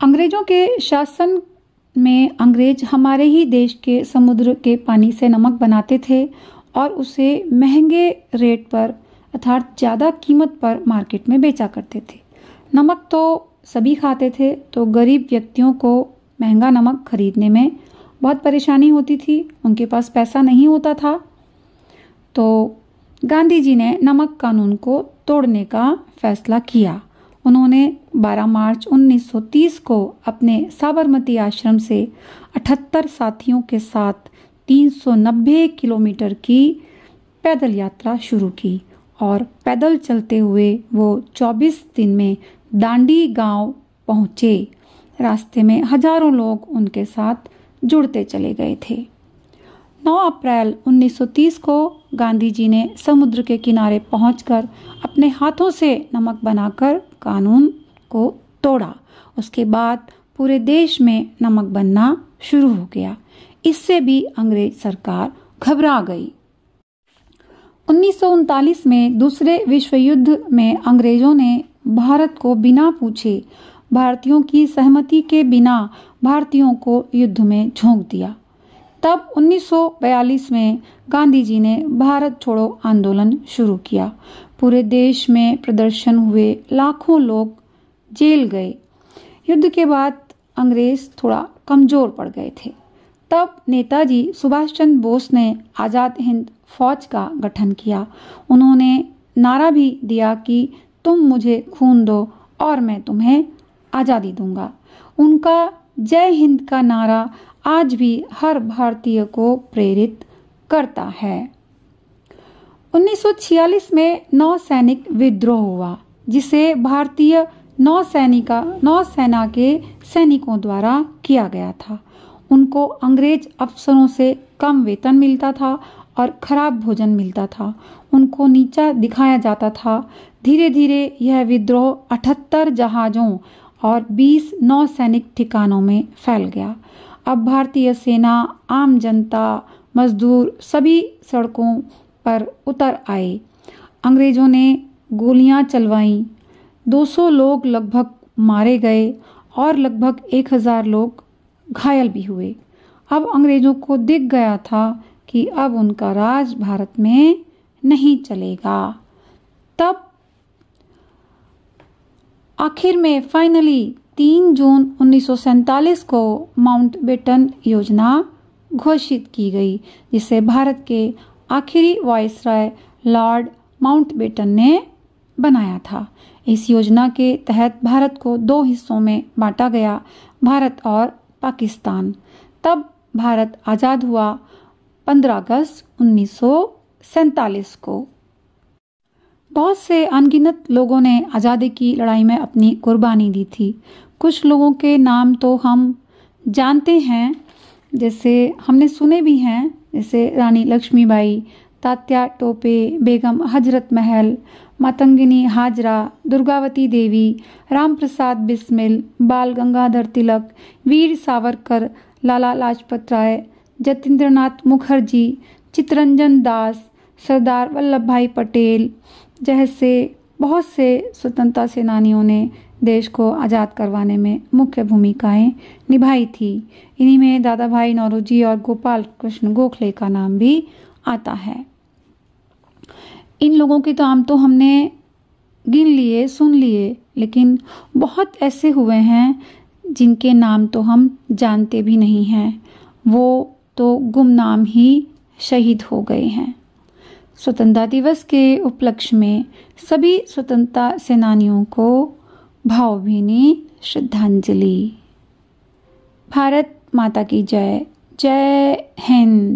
अंग्रेजों के शासन में अंग्रेज हमारे ही देश के समुद्र के पानी से नमक बनाते थे और उसे महंगे रेट पर अर्थात ज़्यादा कीमत पर मार्केट में बेचा करते थे। नमक तो सभी खाते थे, तो गरीब व्यक्तियों को महंगा नमक खरीदने में बहुत परेशानी होती थी, उनके पास पैसा नहीं होता था। तो गांधी जी ने नमक कानून को तोड़ने का फैसला किया। उन्होंने 12 मार्च 1930 को अपने साबरमती आश्रम से 78 साथियों के साथ 390 किलोमीटर की पैदल यात्रा शुरू की और पैदल चलते हुए वो 24 दिन में दांडी गांव पहुंचे। रास्ते में हजारों लोग उनके साथ जुड़ते चले गए थे। 9 अप्रैल 1930 को गांधी जी ने समुद्र के किनारे पहुंचकर अपने हाथों से नमक बनाकर कानून को तोड़ा। उसके बाद पूरे देश में नमक बनना शुरू हो गया। इससे भी अंग्रेज सरकार घबरा गई। 1939 में दूसरे विश्व युद्ध में अंग्रेजों ने भारत को बिना पूछे, भारतीयों की सहमति के बिना भारतीयों को युद्ध में झोंक दिया। तब 1942 में गांधी जी ने भारत छोड़ो आंदोलन शुरू किया। पूरे देश में प्रदर्शन हुए, लाखों लोग जेल गए। युद्ध के बाद अंग्रेज थोड़ा कमजोर पड़ गए थे। तब नेताजी सुभाष चंद्र बोस ने आज़ाद हिंद फौज का गठन किया। उन्होंने नारा भी दिया कि तुम मुझे खून दो और मैं तुम्हें आज़ादी दूंगा। उनका जय हिंद का नारा आज भी हर भारतीय को प्रेरित करता है। 1946 में नौसैनिक विद्रोह हुआ, जिसे भारतीय नौसेना के सैनिकों द्वारा किया गया था। उनको अंग्रेज अफसरों से कम वेतन मिलता था और खराब भोजन मिलता था। उनको नीचा दिखाया जाता था। धीरे धीरे यह विद्रोह 78 जहाजों और 20 नौसैनिक ठिकानों में फैल गया। अब भारतीय सेना, आम जनता, मजदूर सभी सड़कों पर उतर आए। अंग्रेजों ने गोलियां चलवाईं। 200 लोग लगभग मारे गए और लगभग 1000 लोग घायल भी हुए। अब अंग्रेजों को दिख गया था कि अब उनका राज भारत में नहीं चलेगा। तब आखिर में फाइनली 3 जून 1947 को माउंटबेटन योजना घोषित की गई, जिसे भारत के आखिरी वायसराय लॉर्ड माउंटबेटन ने बनाया था। इस योजना के तहत भारत को 2 हिस्सों में बांटा गया, भारत और पाकिस्तान। तब भारत आज़ाद हुआ 15 अगस्त 1947 को। बहुत से अनगिनत लोगों ने आज़ादी की लड़ाई में अपनी कुर्बानी दी थी। कुछ लोगों के नाम तो हम जानते हैं, जैसे हमने सुने भी हैं, जैसे रानी लक्ष्मीबाई, तात्या टोपे, बेगम हजरत महल, मातंगिनी हाजरा, दुर्गावती देवी, राम प्रसाद बिस्मिल, बाल गंगाधर तिलक, वीर सावरकर, लाला लाजपत राय, जतींद्रनाथ मुखर्जी, चित्तरंजन दास, सरदार वल्लभ भाई पटेल जैसे बहुत से स्वतंत्रता सेनानियों ने देश को आज़ाद करवाने में मुख्य भूमिकाएं निभाई थी। इन्हीं में दादा भाई नौरोजी और गोपाल कृष्ण गोखले का नाम भी आता है। इन लोगों के नाम तो हमने गिन लिए, सुन लिए, लेकिन बहुत ऐसे हुए हैं जिनके नाम तो हम जानते भी नहीं हैं। वो तो गुमनाम ही शहीद हो गए हैं। स्वतंत्रता दिवस के उपलक्ष्य में सभी स्वतंत्रता सेनानियों को भावभीनी श्रद्धांजलि। भारत माता की जय। जय हिंद।